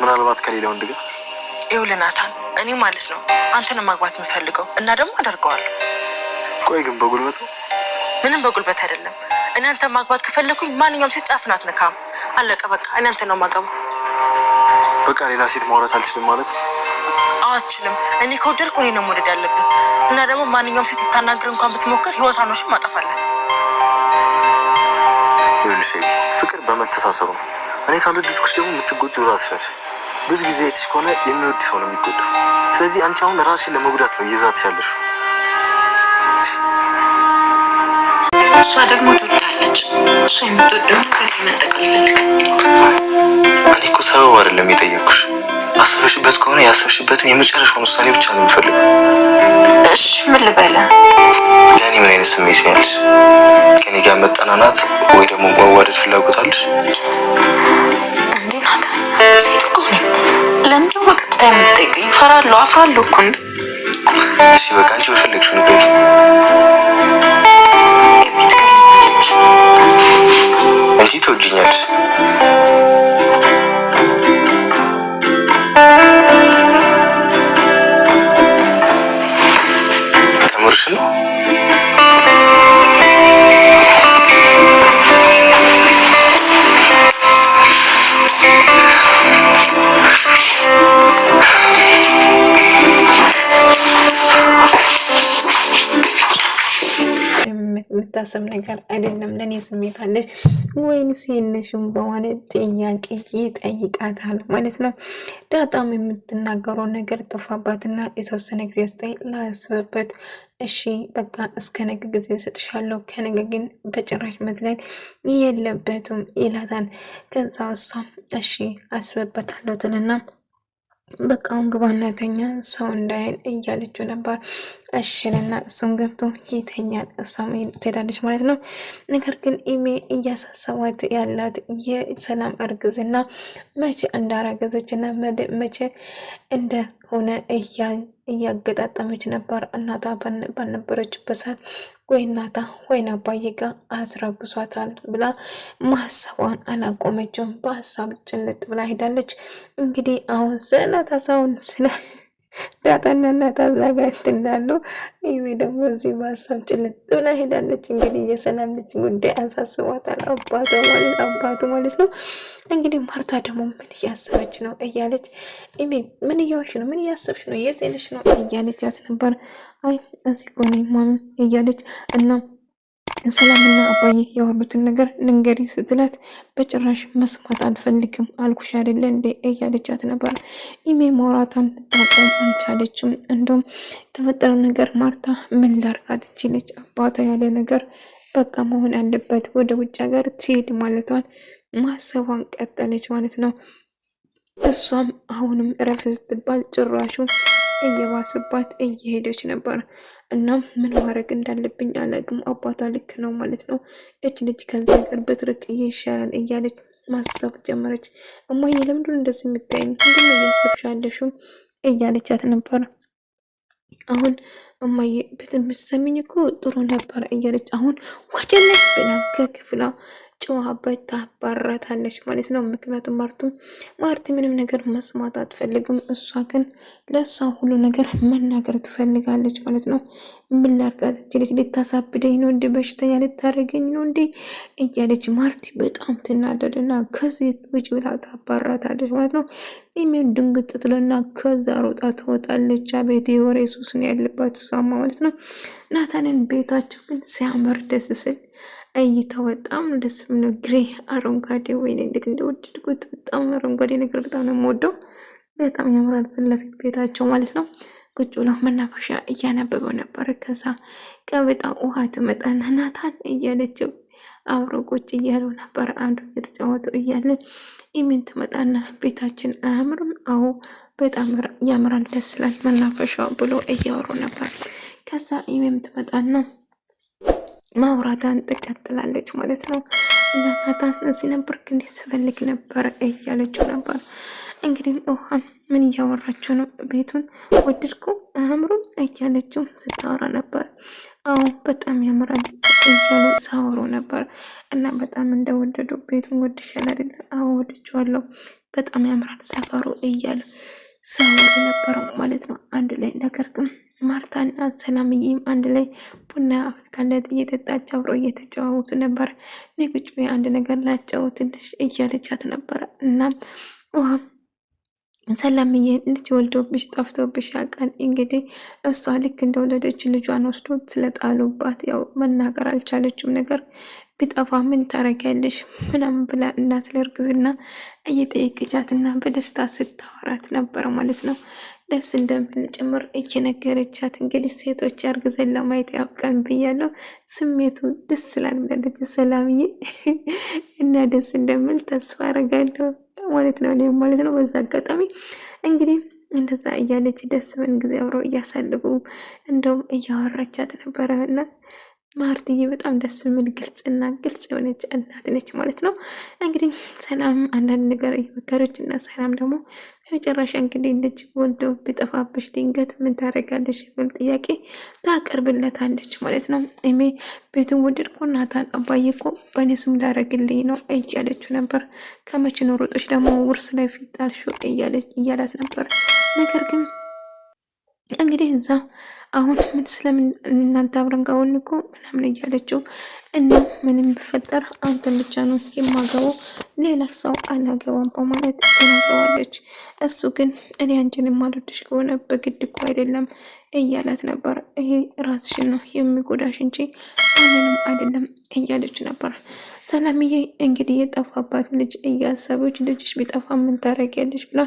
ምናልባት ከሌላ ወንድ ጋር ይኸውልህ ናታን፣ እኔ ማለት ነው አንተን ማግባት የምፈልገው እና ደግሞ አደርገዋለሁ። ቆይ ግን በጉልበት ነው? ምንም በጉልበት አይደለም። እኔ አንተን ማግባት ከፈለኩኝ ማንኛውም ሴት ጫፍን አትነካም። አለቀ በቃ። እኔ አንተን ነው የማገባው። በቃ ሌላ ሴት ማውራት አልችልም ማለት ነው? አልችልም። እኔ ከወደድኩ እኔ ነው መውደድ ያለብን እና ደግሞ ማንኛውም ሴት ልታናግር እንኳን ብትሞክር ህይወቷን ነው ማጠፋላት። ይኸውልሽ ፍቅር በመተሳሰሩ ነው። እኔ ካልወደድኩሽ ደግሞ የምትጎጂው ራስሽ ነሽ። ብዙ ጊዜ አይተሽ ከሆነ የሚወድ ሰው ነው የሚጎዳው። ስለዚህ አንቺ አሁን ራስሽን ለመጉዳት ነው እየዛትሽ ያለሽው። እሷ ደግሞ ትወዳለች። እሷ የምትወደው ነገር መንጠቅ አልፈልግም። እኔ እኮ ሰበብ አይደለም የጠየኩሽ። አስበሽበት ከሆነ ያሰብሽበትን የመጨረሻውን ውሳኔ ብቻ ነው የሚፈልገው። እሺ ምን ልበለ? ለእኔ ምን አይነት ስሜት ነው ያለሽ? ከኔ ጋር መጠናናት ወይ ደግሞ መዋደድ ፍላጎት አለሽ? እንዴ ናታን፣ ሴት እኮ ነኝ። ለምንድን በቀጥታ የምትጠይቀኝ? እፈራለሁ፣ አፍራለሁ እኮ እንዴ። እሺ በቃ አንቺ በፈለግሽው ነገር እንጂ ትወጂኛለሽ። ከምርሽ ነው? የምታሰብ ነገር አይደለም። ለኔ ስሜት አለሽ ወይንስ የለሽም በማለት ጥያቄ ይጠይቃታል ማለት ነው። ዳጣም የምትናገረው ነገር ጠፋባትና የተወሰነ ጊዜ ስጠኝ ላስብበት። እሺ በቃ እስከ ነገ ጊዜ ሰጥሻለሁ፣ ከነገ ግን በጭራሽ መዝለል የለበትም ይላታል። ከዛ እሷም እሺ አስብበታለሁ ትልና በቃ አሁን ግባና ተኛ ሰው እንዳይን እያለችው ነበር። እሽንና እሱም ገብቶ ይተኛል። እሷም ትሄዳለች ማለት ነው። ነገር ግን ኢሜ እያሳሰባት ያላት የሰላም እርግዝና መቼ እንዳረገዘች እና መቼ እንደሆነ እያገጣጠመች ነበር። እናቷ ባልነበረችበት ሰዓት ወይ እናቷ ወይን አባዬ ጋር አስረግዟታል ብላ ማሰቧን አላቆመችም። በሀሳብ ጭልጥ ብላ ሄዳለች። እንግዲህ አሁን ስለታሳውን ስለ ዳጣና እናቷ ዛጋት እንዳሉ ይሄ ደግሞ እዚህ በሀሳብ ጭልጥ ብላ ሄዳለች። እንግዲህ የሰላም ልጅ ጉዳይ አሳስቧታል። አባቱ ማለት ነው። እንግዲህ ማርታ ደግሞ ምን እያሰበች ነው እያለች ኢሜ ምን እያወሽ ነው? ምን እያሰብሽ ነው? የት ሄደሽ ነው እያለቻት ነበር። አይ እዚህ እኮ ነኝ ማሚ እያለች እና ሰላምና አባዬ ያወሩትን ነገር ልንገሪ ስትላት በጭራሽ መስማት አልፈልግም አልኩሽ አይደለ እንዴ እያለቻት ነበር። ኢሜ ማውራቷን ታቆም አልቻለችም። እንደውም የተፈጠረው ነገር ማርታ ምን ላርጋት ትችለች? አባቷ ያለ ነገር በቃ መሆን ያለበት ወደ ውጭ ሀገር ትሄድ ማለቷን ማሰቧን ቀጠለች ማለት ነው። እሷም አሁንም እረፍ ስትባል ጭራሹ እየባሰባት እየሄደች ነበር። እናም ምን ማድረግ እንዳለብኝ አላቅም፣ አባቷ ልክ ነው ማለት ነው። እች ልጅ ከዚህ ሀገር ብትርቅ ይሻላል እያለች ማሰብ ጀመረች። እማዬ ለምንድን እንደዚህ የምታይኝ? ምንድን ነው እያሰብሽ እያለቻት ነበር። አሁን እማዬ ብትሰሚኝ እኮ ጥሩ ነበር እያለች አሁን ወጀለች ብላ ከክፍላ ጨዋበት ታባራታለች ማለት ነው። ምክንያቱም ማርቲ ምንም ነገር መስማት አትፈልግም። እሷ ግን ለእሷ ሁሉ ነገር መናገር ትፈልጋለች ማለት ነው። ምን ላድርጋት? ልጅ ልታሳብደኝ ነው እንዴ? በሽተኛ ልታደርገኝ ነው እንዴ? እያለች ማርቲ በጣም ትናደድና ከዚህ ውጭ ብላ ታባራታለች ማለት ነው። ኢሜን ድንግጥ ትልና ከዛ ሮጣ ትወጣለች። አቤት የወሬ ሱስ ነው ያለባት እሷማ ማለት ነው። ናታንን ቤታቸው ግን ሲያምር ደስ ስል እይታው በጣም ደስ የሚለው ግሬ አረንጓዴ፣ ወይኔ እንዴት እንደወደድኩት! በጣም አረንጓዴ ነገር በጣም ነው የምወደው። በጣም ያምራል ፊት ለፊት ቤታቸው ማለት ነው። ቁጭ ብለው መናፈሻ እያነበበው ነበር። ከዛ ከበጣ ውሃ ትመጣና ናታን እያለችው አብሮ ቁጭ እያሉ ነበር። አንዱ እየተጫወቱ እያለ ኢሜን ትመጣና ቤታችን አያምርም? አዎ በጣም ያምራል፣ ደስ ይላል መናፈሻው ብሎ እያወሩ ነበር። ከዛ ኢሜን ትመጣና ማውራታን ትቀጥላለች ማለት ነው። እና ናታን እዚህ ነበር ግን ስፈልግ ነበር እያለችው ነበር። እንግዲህ ውሃ ምን እያወራችሁ ነው? ቤቱን ወደድኩ አያምሩም እያለችው ስታወራ ነበር። አዎ በጣም ያምራል እያሉ ሳወሩ ነበር። እና በጣም እንደወደዱ ቤቱን ወድሻል አይደል? አዎ ወድቼዋለሁ፣ በጣም ያምራል ሰፈሩ እያለ ሲያወሩ ነበረ ማለት ነው አንድ ላይ። ነገር ግን ማርታና ሰላምዬም አንድ ላይ ቡና አፍልታለት እየጠጣች አብረው እየተጨዋወቱ ነበር። እኔ ቁጭ ብዬ አንድ ነገር ላጫውትልሽ እያለቻት ነበረ። እናም ውሃ ሰላምዬ ልጅ ወልዶብሽ ጠፍቶብሽ ያውቃል። እንግዲህ እሷ ልክ እንደወለደች ልጇን ወስዶ ስለጣሉባት ያው መናገር አልቻለችም። ነገር ቢጠፋ ምን ታረጊያለሽ ምናምን ብላ እና ስለ እርግዝና እየጠየቀቻትና በደስታ ስታወራት ነበር ማለት ነው። ደስ እንደምል ጭምር እየነገረቻት እንግዲህ ሴቶች አርግዘን ለማየት ያብቃን ብያለሁ። ስሜቱ ደስ ስላል ብላለች ሰላምዬ እና ደስ እንደምል ተስፋ አረጋለሁ ማለት ነው እኔም ማለት ነው። በዛ አጋጣሚ እንግዲህ እንደዛ እያለች ደስ ምን ጊዜ አብረው እያሳልፉ እንደውም እያወራቻት ነበረ እና ማርትዬ በጣም ደስ የሚል ግልጽ የሆነች እናት ነች ማለት ነው። እንግዲህ ሰላም አንዳንድ ነገር እየመከረች እና ሰላም ደግሞ በመጨረሻ እንግዲህ ልጅ ወልዶ ቢጠፋብሽ ድንገት ምን ታደርጋለሽ የሚል ጥያቄ ታቀርብለታለች ማለት ነው። እሜ ቤቱን ወደድኩ ናታን አባዬ እኮ በእኔ ስም ላደርግልኝ ነው እያለችው ነበር። ከመቼ ነው ሮጦች ደግሞ ውርስ ላይ ፊት ጣልሽው እያላት ነበር። ነገር ግን እንግዲህ እዛ አሁን ምን ስለምን እናንተ አብረን ጋውን እኮ ምናምን እያለችው እና ምንም ቢፈጠር አንተን ብቻ ነው የማገባው ሌላ ሰው አላገባም በማለት ትነግረዋለች። እሱ ግን እኔ አንቺን የማልወድሽ ከሆነ በግድ እኮ አይደለም እያላት ነበር። ይሄ ራስሽን ነው የሚጎዳሽ እንጂ ማንንም አይደለም እያለች ነበር። ሰላምዬ እንግዲህ የጠፋባት ልጅ እያሰበች ልጅሽ ቢጠፋ ምን ታደርጊያለሽ ብላ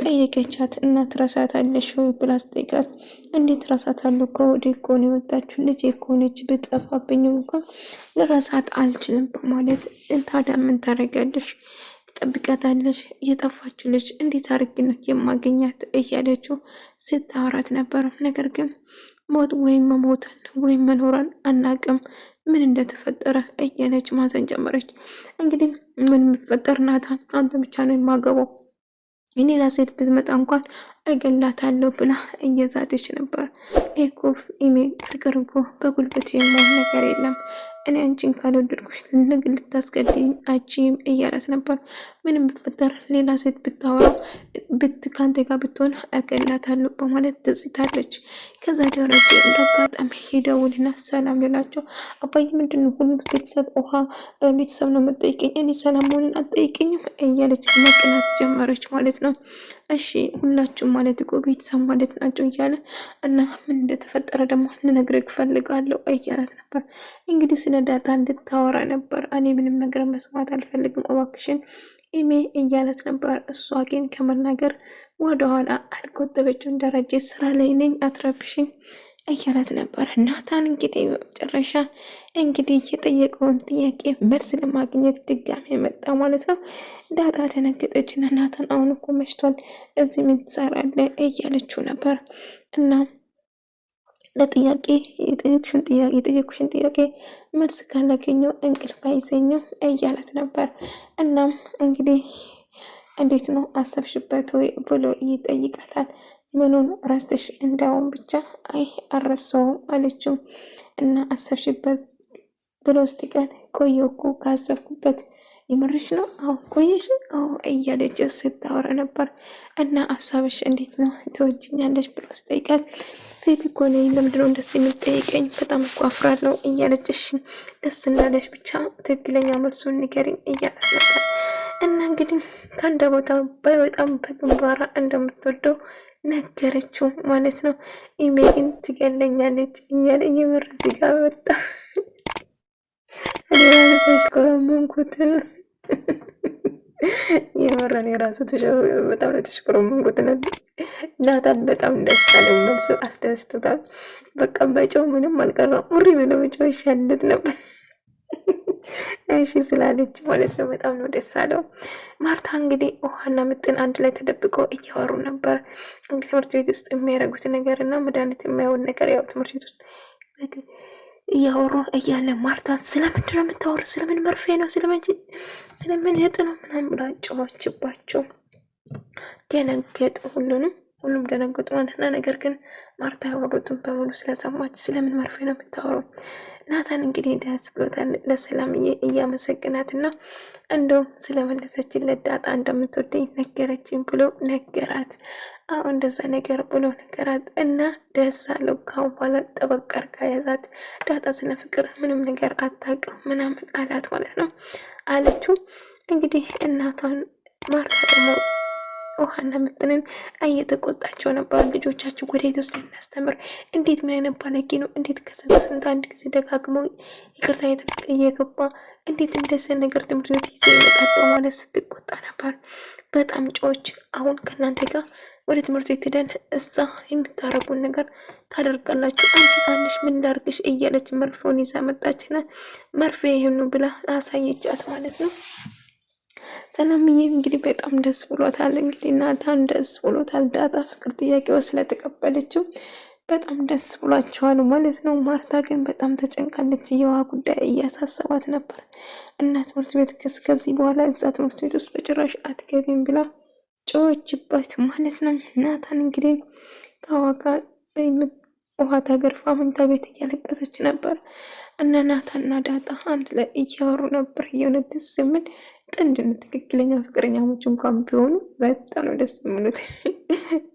ጠየቀቻት። እና ትረሳታለሽ ወይ ብላ ስጠይቃት እንዴት ረሳታለሁ ከወዴ እኮ ነው የወጣችው ልጅ የኮነች ብጠፋብኝ እንኳን ልረሳት አልችልም በማለት ታዲያ ምን ታደርጊያለሽ ትጠብቂያታለሽ የጠፋችው ልጅ እንዴት አድርጌ ነው የማገኛት እያለችው ስታወራት ነበር። ነገር ግን ሞት ወይም መሞትን ወይም መኖሯን አናቅም ምን እንደተፈጠረ እያለች ማዘን ጀመረች። እንግዲህ ምን የሚፈጠር ናታን አንተ ብቻ ነው የማገባው ሌላ ሴት ብትመጣ እንኳን እገላታለሁ ብላ እየዛተች ነበር። እኮ ኢሜ ፍቅር እኮ በጉልበት የማይሆን ነገር የለም እኔ አንቺን ካልወደድኩሽ ልታስገድኝ አቺም እያላት ነበር። ምንም ብትፈጠር ሌላ ሴት ብታወራ ከአንተ ጋር ብትሆን እገላታለሁ በማለት ትዝታለች። ከዛ ደረጀ እንዳጋጣሚ ሄደውልና ሰላም ልላቸው አባዬ ምንድነው ሁሉ ቤተሰብ ውሃ ቤተሰብ ነው የምጠይቀኝ እኔ ሰላም መሆንን አትጠይቀኝም እያለች መቅናት ጀመረች ማለት ነው። እሺ ሁላችሁም ማለት እኮ ቤተሰብ ማለት ናቸው እያለ እና ምን እንደተፈጠረ ደግሞ ልነግርህ እፈልጋለሁ እያላት ነበር። እንግዲህ ስለ ዳጣ እንድታወራ ነበር። እኔ ምንም ነገር መስማት አልፈልግም እባክሽን ኢሜ እያለት ነበር። እሷ ግን ከመናገር ወደኋላ አልቆጠበችም። ደረጀ ስራ ላይ ነኝ አትረብሽኝ እያለት ነበር። ናታን እንግዲህ በመጨረሻ እንግዲህ የጠየቀውን ጥያቄ መልስ ለማግኘት ድጋሚ መጣ ማለት ነው። ዳጣ ደነገጠች እና ናታን አሁን እኮ መሽቷል እዚህ ምን ትሰራለህ እያለችው ነበር። እና ለጥያቄ የጠየኩሽን ጥያቄ መልስ ካላገኘው እንቅልፍ አይዘኝም እያለት ነበር። እናም እንግዲህ እንዴት ነው አሰብሽበት ወይ ብሎ ይጠይቃታል። ምኑን ረስተሽ እንዳውም ብቻ አይ አረሳውም አለችው። እና አሰብሽበት ብሎ ስቲቀት ቆየኩ ካሰብኩበት የምርሽ ነው አዎ ቆየሽ አዎ እያለች ስታወራ ነበር። እና ሀሳብሽ እንዴት ነው ትወጂኛለሽ ብሎ ስጠይቃት ሴት እኮ ነኝ ለምንድነው ደስ የሚጠይቀኝ በጣም እኮ አፍራለሁ እያለች ደስ እንዳለሽ ብቻ ትክክለኛ መልሱን ንገሪኝ እያላት ነበር። እና እንግዲህ ከአንድ ቦታ በጣም በግንባራ እንደምትወደው ነገረችው ማለት ነው። ኢሜ ግን ትገለኛለች እያለ የምር እዚህ ጋር በጣም እኔ ራሱ ተሽኮረመንኩት። የምር እኔ ራሱ በጣም ነው ተሽኮረመንኩት። ናታን በጣም ደስ አለው መልሱ አስደስቶታል። በቃ በጨው ምንም አልቀረም ሙሪ ብሎ በጨው ይሻለት ነበር። እሺ ስላለች ማለት ነው። በጣም ነው ደስ አለው። ማርታ እንግዲህ ውሃና ምጥን አንድ ላይ ተደብቀው እያወሩ ነበር። እንግዲህ ትምህርት ቤት ውስጥ የሚያደርጉት ነገር እና መድኃኒት የማይሆን ነገር ያው ትምህርት ቤት ውስጥ እያወሩ እያለ ማርታ ስለምንድን ነው የምታወሩ? ስለምን መርፌ ነው ስለምን እጥ ነው ምናምን ብላ ጮኸችባቸው። ደነገጡ ሁሉንም። ሁሉም ደነገጡ ማለት ነው። ነገር ግን ማርታ ያወሩትን በሙሉ ስለሰማች ስለምን መርፌ ነው የምታወራው? ናታን እንግዲህ ደስ ብሎታል። ለሰላምዬ እያመሰግናት እና እንደውም ስለመለሰችለት ዳጣ እንደምትወደኝ ነገረችኝ ብሎ ነገራት። አሁን እንደዛ ነገር ብሎ ነገራት እና ደስ አለው። ካሁን በኋላ ጠበቅ አድርጋ ያዛት። ዳጣ ስለ ፍቅር ምንም ነገር አታውቅም ምናምን አላት ማለት ነው አለችው። እንግዲህ እናቷን ማርታ ደግሞ ውሃና ምጥንን እየተቆጣቸው ነበር። ልጆቻችሁ ወዴት ውስጥ እናስተምር? እንዴት ምን አይነት ባለጌ ነው? እንዴት ከስንት አንድ ጊዜ ደጋግመው ይቅርታ እየገባ እንዴት እንደዚህ ነገር ትምህርት ቤት ይዞ ይመጣል በማለት ስትቆጣ ነበር። በጣም ጨዎች። አሁን ከእናንተ ጋር ወደ ትምህርት ቤት ሄደን እዛ የምታረጉን ነገር ታደርጋላችሁ። አንቺ ጻንሽ ምን ላርግሽ እያለች መርፌውን ይዛ መጣችና መርፌ ይሁኑ ብላ አሳየቻት ማለት ነው። ሰላምዬ እንግዲህ በጣም ደስ ብሎታል። እንግዲህ ናታን ደስ ብሎታል። ዳጣ ፍቅር ጥያቄው ስለተቀበለችው በጣም ደስ ብሏቸዋል ማለት ነው። ማርታ ግን በጣም ተጨንቃለች። የውሃ ጉዳይ እያሳሰባት ነበር እና ትምህርት ቤት ከዚህ በኋላ እዛ ትምህርት ቤት ውስጥ በጭራሽ አትገቢም ብላ ጮችበት ማለት ነው። ናታን እንግዲህ ከዋጋ ውሃ ተገርፋ መኝታ ቤት እያለቀሰች ነበር እና ናታንና ዳጣ አንድ ላይ እያወሩ ነበር። የሆነ ደስ የሚል ጥንድን ትክክለኛ ፍቅረኛሞች እንኳን ቢሆኑ በጣም ነው ደስ የሚሉት።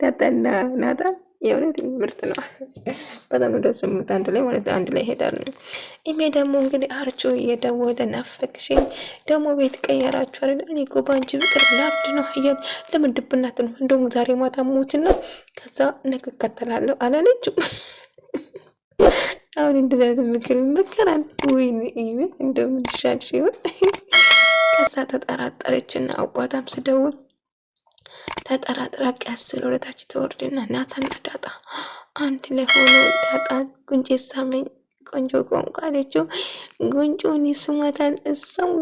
ዳጣና ናታን የእውነት ምርት ነው። በጣም ነው ደስ የሚሉት አንድ ላይ ማለት አንድ ላይ ይሄዳሉ። ኢሜ ደግሞ እንግዲህ አርቾ እየደወለ ናፈቅሽኝ ደግሞ ቤት ቀየራችሁ አይደል? እኔ እኮ በአንቺ ፍቅር ላብድ ነው እያለ ለምን ድብናት ነው? እንደውም ዛሬ ማታ ሞትና ከዛ ነገ እከተላለሁ አላለችም። አሁን እንደዛ ምክር ይመከራል ወይ? እንደምን ይሻል ሲሆን ከዛ ተጠራጠረችና አባቷም ስደውል ተጠራጥራ ቀስ ብሎ ወደታች ተወርድና ናታና ዳጣ አንድ ላይ ሆኖ ዳጣን ጉንጭ ሳመኝ ቆንጆ ቋንቋ አለችው። ጉንጩን ይስማታል። እሷም